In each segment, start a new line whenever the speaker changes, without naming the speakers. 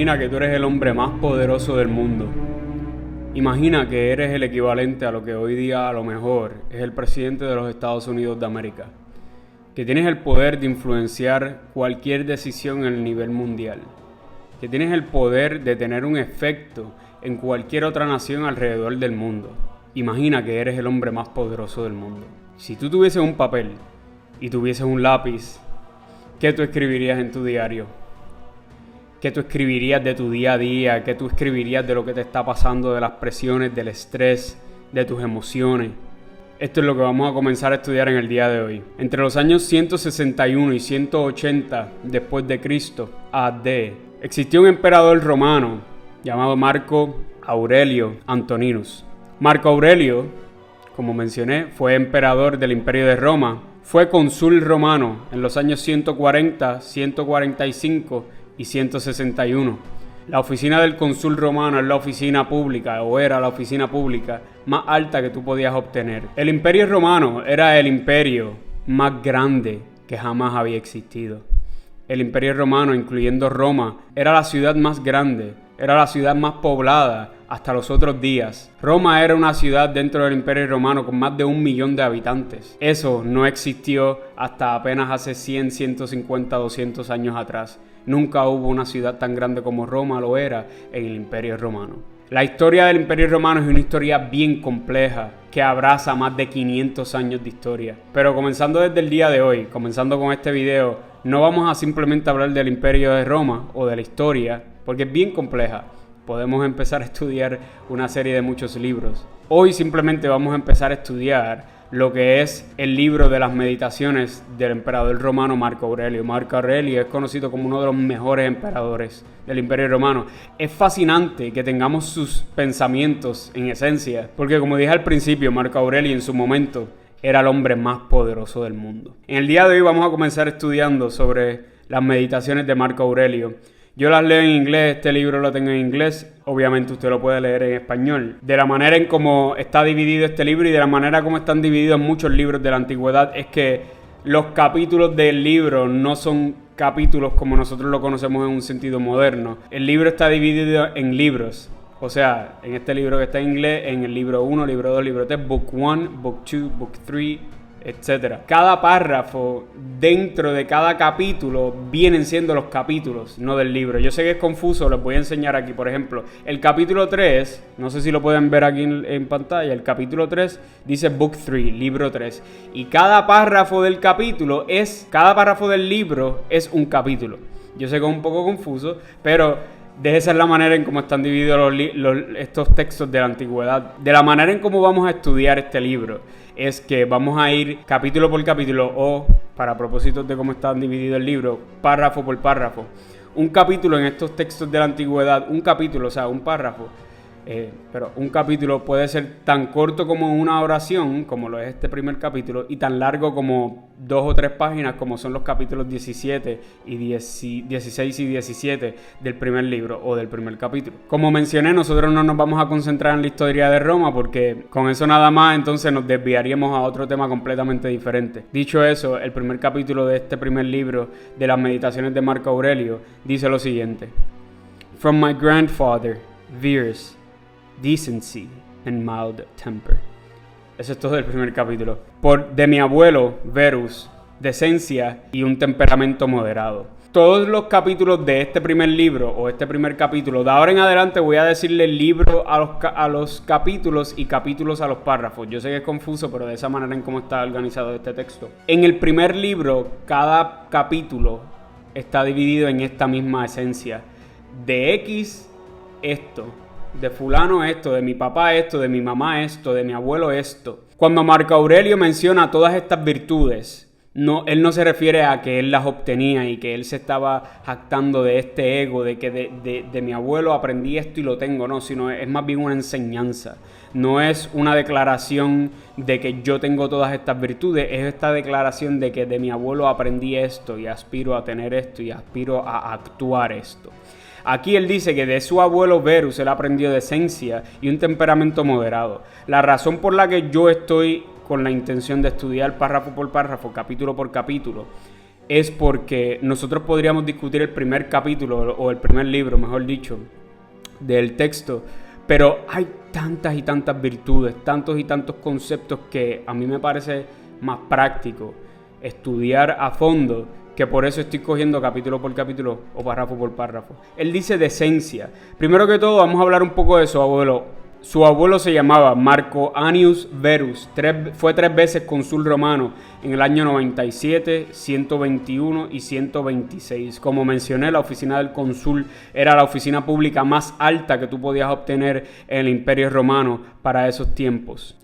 Imagina que tú eres el hombre más poderoso del mundo. Imagina que eres el equivalente a lo que hoy día a lo mejor es el presidente de los Estados Unidos de América. Que tienes el poder de influenciar cualquier decisión en el nivel mundial. Que tienes el poder de tener un efecto en cualquier otra nación alrededor del mundo. Imagina que eres el hombre más poderoso del mundo. Si tú tuvieses un papel y tuvieses un lápiz, ¿qué tú escribirías en tu diario? ¿Qué tú escribirías de tu día a día? ¿Qué tú escribirías de lo que te está pasando, de las presiones, del estrés, de tus emociones? Esto es lo que vamos a comenzar a estudiar en el día de hoy. Entre los años 161 y 180 después de Cristo, AD, existió un emperador romano llamado Marco Aurelio Antoninus. Marco Aurelio, como mencioné, fue emperador del Imperio de Roma. Fue cónsul romano en los años 140, 145 y 161. La oficina del cónsul romano es la oficina pública, o era la oficina pública más alta que tú podías obtener. El Imperio romano era el imperio más grande que jamás había existido. El Imperio romano, incluyendo Roma, era la ciudad más grande, era la ciudad más poblada hasta los otros días. Roma era una ciudad dentro del Imperio romano con más de 1 millón de habitantes. Eso no existió hasta apenas hace 100, 150, 200 años atrás. Nunca hubo una ciudad tan grande como Roma lo era en el Imperio romano. La historia del Imperio romano es una historia bien compleja que abraza más de 500 años de historia. Pero comenzando desde el día de hoy, comenzando con este video, no vamos a simplemente hablar del Imperio de Roma o de la historia, porque es bien compleja. Podemos empezar a estudiar una serie de muchos libros. Hoy simplemente vamos a empezar a estudiar lo que es el libro de las meditaciones del emperador romano Marco Aurelio. Marco Aurelio es conocido como uno de los mejores emperadores del Imperio Romano. Es fascinante que tengamos sus pensamientos en esencia, porque como dije al principio, Marco Aurelio en su momento era el hombre más poderoso del mundo. En el día de hoy vamos a comenzar estudiando sobre las meditaciones de Marco Aurelio. Yo las leo en inglés, este libro lo tengo en inglés, obviamente usted lo puede leer en español. De la manera en cómo está dividido este libro y de la manera como están divididos muchos libros de la antigüedad es que los capítulos del libro no son capítulos como nosotros lo conocemos en un sentido moderno. El libro está dividido en libros, o sea, en este libro que está en inglés, en el libro 1, libro 2, libro 3, book 1, book 2, book 3, etc. Cada párrafo dentro de cada capítulo vienen siendo los capítulos, no del libro. Yo sé que es confuso, les voy a enseñar aquí. Por ejemplo, el capítulo 3, no sé si lo pueden ver aquí en pantalla, el capítulo 3 dice Book 3, libro 3. Y cada párrafo del libro es un capítulo. Yo sé que es un poco confuso, pero de esa es la manera en cómo están divididos estos textos de la antigüedad. De la manera en cómo vamos a estudiar este libro es que vamos a ir capítulo por capítulo o, para propósitos de cómo está dividido el libro, párrafo por párrafo. Un capítulo en estos textos de la antigüedad, un párrafo, pero un capítulo puede ser tan corto como una oración, como lo es este primer capítulo, y tan largo como 2 o 3 páginas, como son los capítulos 17 y 16 y 17 del primer libro o del primer capítulo. Como mencioné, nosotros no nos vamos a concentrar en la historia de Roma, porque con eso nada más entonces nos desviaríamos a otro tema completamente diferente. Dicho eso, el primer capítulo de este primer libro de las meditaciones de Marco Aurelio dice lo siguiente: From my grandfather, Verus, decency and mild temper. Eso es todo el primer capítulo. De mi abuelo, Verus, decencia y un temperamento moderado. Todos los capítulos de este primer libro o este primer capítulo, de ahora en adelante voy a decirle libro a los capítulos y capítulos a los párrafos. Yo sé que es confuso, pero de esa manera en cómo está organizado este texto. En el primer libro, cada capítulo está dividido en esta misma esencia. De X, esto. De fulano esto, de mi papá esto, de mi mamá esto, de mi abuelo esto. Cuando Marco Aurelio menciona todas estas virtudes, él no se refiere a que él las obtenía y que él se estaba jactando de este ego, de que de mi abuelo aprendí esto y lo tengo, no, sino es más bien una enseñanza. No es una declaración de que yo tengo todas estas virtudes, es esta declaración de que de mi abuelo aprendí esto y aspiro a tener esto y aspiro a actuar esto. Aquí él dice que de su abuelo Verus él aprendió decencia y un temperamento moderado. La razón por la que yo estoy con la intención de estudiar párrafo por párrafo, capítulo por capítulo, es porque nosotros podríamos discutir el primer capítulo o el primer libro, mejor dicho, del texto, pero hay tantas y tantas virtudes, tantos y tantos conceptos que a mí me parece más práctico estudiar a fondo, que por eso estoy cogiendo capítulo por capítulo o párrafo por párrafo. Él dice decencia. Primero que todo vamos a hablar un poco de su abuelo. Su abuelo se llamaba Marco Annius Verus, fue 3 veces cónsul romano en el año 97, 121 y 126. Como mencioné, la oficina del cónsul era la oficina pública más alta que tú podías obtener en el Imperio Romano para esos tiempos.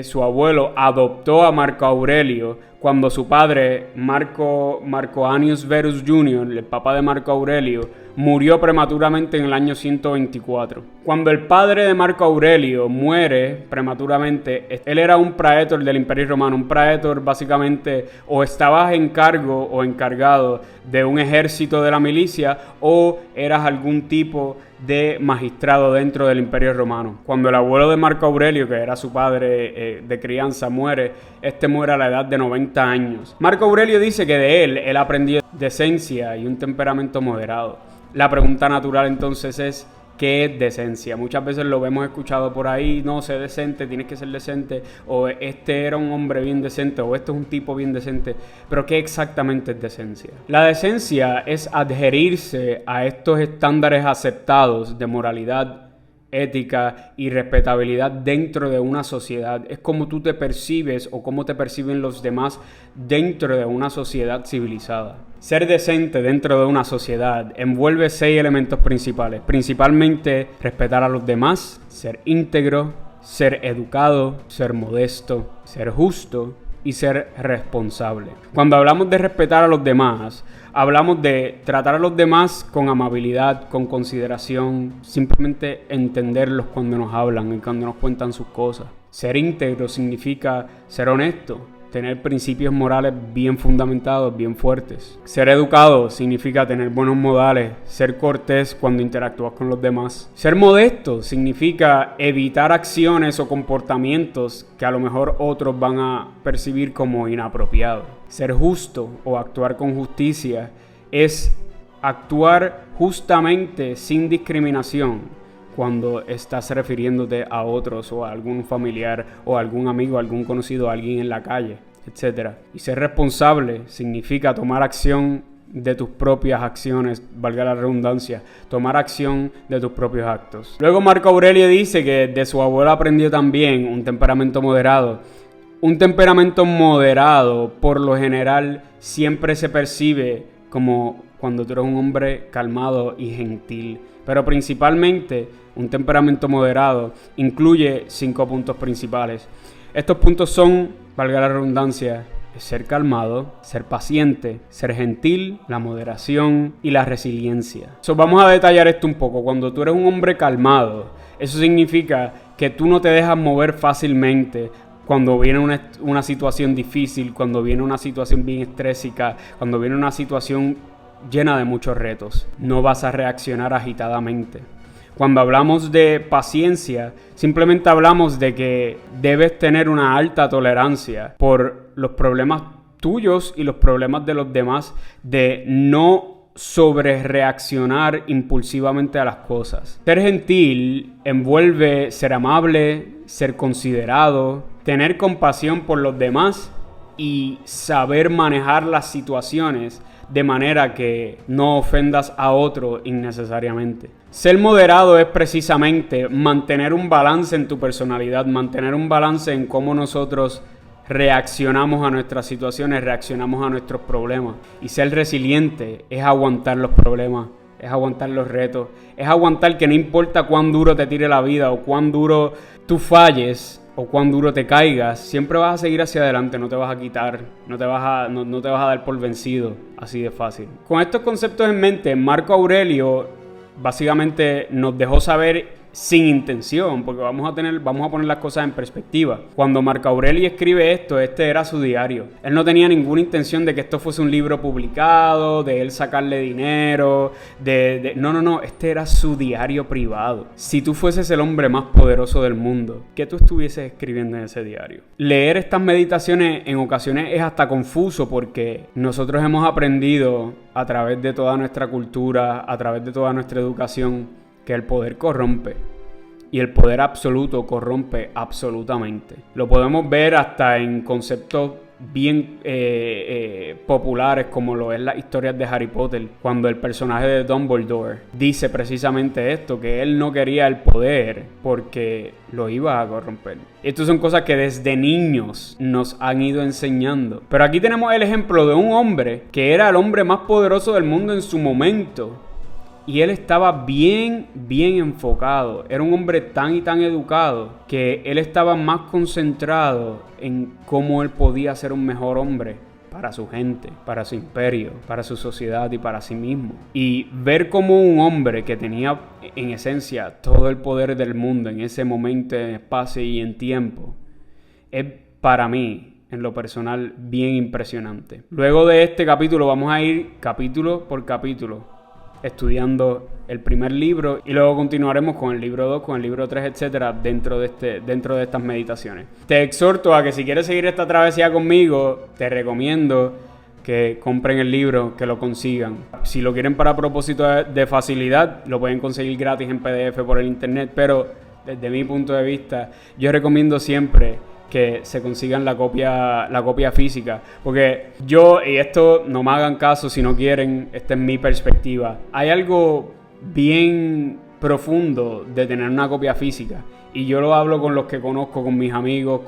Su abuelo, adoptó a Marco Aurelio cuando su padre, Marco Annius Verus Jr., el papá de Marco Aurelio, murió prematuramente en el año 124. Cuando el padre de Marco Aurelio muere prematuramente, él era un praetor del Imperio Romano. Un praetor básicamente o estabas en cargo o encargado de un ejército de la milicia o eras algún tipo de magistrado dentro del Imperio Romano. Cuando el abuelo de Marco Aurelio, que era su padre de crianza, muere a la edad de 90 años. Marco Aurelio dice que de él aprendió decencia y un temperamento moderado. La pregunta natural entonces es, ¿qué es decencia? Muchas veces lo hemos escuchado por ahí: no, sé decente, tienes que ser decente, o este era un hombre bien decente, o este es un tipo bien decente. Pero ¿qué exactamente es decencia? La decencia es adherirse a estos estándares aceptados de moralidad, ética y respetabilidad dentro de una sociedad. Es como tú te percibes o cómo te perciben los demás dentro de una sociedad civilizada. Ser decente dentro de una sociedad envuelve 6 elementos principales. Principalmente respetar a los demás, ser íntegro, ser educado, ser modesto, ser justo y ser responsable. Cuando hablamos de respetar a los demás, hablamos de tratar a los demás con amabilidad, con consideración, simplemente entenderlos cuando nos hablan y cuando nos cuentan sus cosas. Ser íntegro significa ser honesto, tener principios morales bien fundamentados, bien fuertes. Ser educado significa tener buenos modales, ser cortés cuando interactúas con los demás. Ser modesto significa evitar acciones o comportamientos que a lo mejor otros van a percibir como inapropiados. Ser justo o actuar con justicia es actuar justamente sin discriminación cuando estás refiriéndote a otros o a algún familiar o a algún amigo, a algún conocido, a alguien en la calle, etc. Y ser responsable significa tomar acción de tus propias acciones, valga la redundancia, tomar acción de tus propios actos. Luego Marco Aurelio dice que de su abuelo aprendió también un temperamento moderado. Un temperamento moderado, por lo general, siempre se percibe como cuando tú eres un hombre calmado y gentil. Pero principalmente, un temperamento moderado incluye 5 puntos principales. Estos puntos son, valga la redundancia, ser calmado, ser paciente, ser gentil, la moderación y la resiliencia. Vamos a detallar esto un poco. Cuando tú eres un hombre calmado, eso significa que tú no te dejas mover fácilmente cuando viene una situación difícil, cuando viene una situación bien estrésica, cuando viene una situación llena de muchos retos. No vas a reaccionar agitadamente. Cuando hablamos de paciencia, simplemente hablamos de que debes tener una alta tolerancia por los problemas tuyos y los problemas de los demás, de no sobre reaccionar impulsivamente a las cosas. Ser gentil envuelve ser amable, ser considerado, tener compasión por los demás y saber manejar las situaciones de manera que no ofendas a otro innecesariamente. Ser moderado es precisamente mantener un balance en tu personalidad, mantener un balance en cómo nosotros reaccionamos a nuestras situaciones, reaccionamos a nuestros problemas. Y ser resiliente es aguantar los problemas, es aguantar los retos, es aguantar que no importa cuán duro te tire la vida o cuán duro tú falles o cuán duro te caigas, siempre vas a seguir hacia adelante, no te vas a quitar, no te vas a dar por vencido, así de fácil. Con estos conceptos en mente, Marco Aurelio básicamente nos dejó saber sin intención, porque vamos a poner las cosas en perspectiva. Cuando Marco Aurelio escribe esto, este era su diario. Él no tenía ninguna intención de que esto fuese un libro publicado, de él sacarle dinero, no, este era su diario privado. Si tú fueses el hombre más poderoso del mundo, ¿qué tú estuvieses escribiendo en ese diario? Leer estas meditaciones en ocasiones es hasta confuso, porque nosotros hemos aprendido a través de toda nuestra cultura, a través de toda nuestra educación, que el poder corrompe y el poder absoluto corrompe absolutamente. Lo podemos ver hasta en conceptos bien populares, como lo es las historias de Harry Potter, cuando el personaje de Dumbledore dice precisamente esto, que él no quería el poder porque lo iba a corromper. Estas son cosas que desde niños nos han ido enseñando. Pero aquí tenemos el ejemplo de un hombre que era el hombre más poderoso del mundo en su momento. Y él estaba bien enfocado. Era un hombre tan y tan educado que él estaba más concentrado en cómo él podía ser un mejor hombre para su gente, para su imperio, para su sociedad y para sí mismo. Y ver cómo un hombre que tenía en esencia todo el poder del mundo en ese momento, en espacio y en tiempo, es para mí, en lo personal, bien impresionante. Luego de este capítulo vamos a ir capítulo por capítulo estudiando el primer libro y luego continuaremos con el libro 2, con el libro 3, etcétera, dentro de estas meditaciones. Te exhorto a que si quieres seguir esta travesía conmigo, te recomiendo que compren el libro, que lo consigan. Si lo quieren para propósito de facilidad, lo pueden conseguir gratis en PDF por el internet, pero desde mi punto de vista, yo recomiendo siempre que se consigan la copia física, porque y esto no me hagan caso si no quieren, esta es mi perspectiva, hay algo bien profundo de tener una copia física, y yo lo hablo con los que conozco, con mis amigos,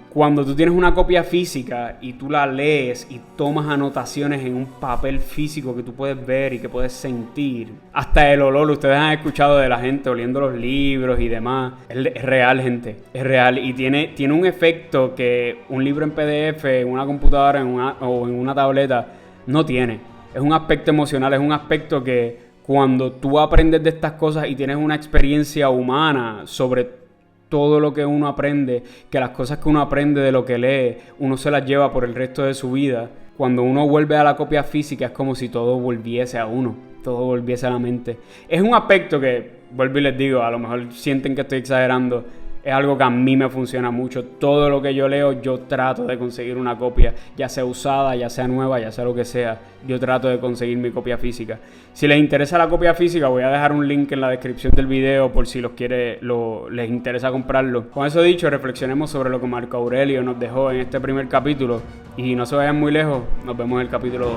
cuando tú tienes una copia física y tú la lees y tomas anotaciones en un papel físico que tú puedes ver y que puedes sentir, hasta el olor, ustedes han escuchado de la gente oliendo los libros y demás, es real, gente, es real, y tiene un efecto que un libro en PDF, en una computadora o en una tableta no tiene. Es un aspecto emocional, es un aspecto que cuando tú aprendes de estas cosas y tienes una experiencia humana sobre todo lo que uno aprende, que las cosas que uno aprende de lo que lee, uno se las lleva por el resto de su vida. Cuando uno vuelve a la copia física es como si todo volviese a uno, todo volviese a la mente. Es un aspecto que, vuelvo y les digo, a lo mejor sienten que estoy exagerando, es algo que a mí me funciona mucho. Todo lo que yo leo, yo trato de conseguir una copia, ya sea usada, ya sea nueva, ya sea lo que sea. Yo trato de conseguir mi copia física. Si les interesa la copia física, voy a dejar un link en la descripción del video por si les interesa comprarlo. Con eso dicho, reflexionemos sobre lo que Marco Aurelio nos dejó en este primer capítulo. Y no se vayan muy lejos, nos vemos en el capítulo 2.